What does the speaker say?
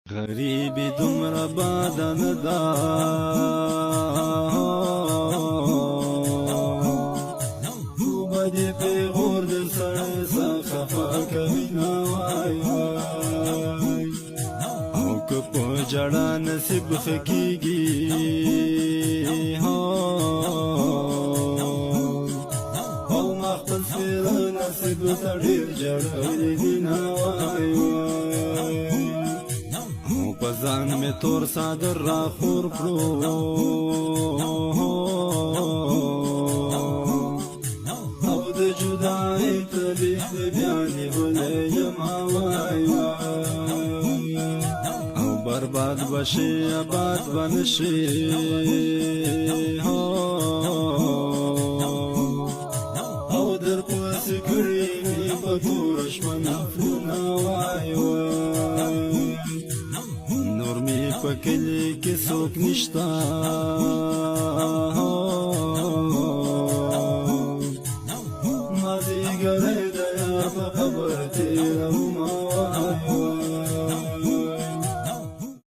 غریبی دومره باده نه ده خو به دې پیغور د سړی سه خفه کوینه وای وای او که په ژړا نصیب ښه کېږي او ما خپل سپېره نصیب ته ډېر ژړلی دي نه وای وای په ځان مې تور څادر راخور کړو او د جدایۍ تلیف دې بیا نیولی یمه وای وای او برباد به شي اباد به نه شي او در پسې کړي مې په توره شپه نفلونه وای وای نور می په کلي کې څوک نشته مازدیګری د یار په قبر تېرومه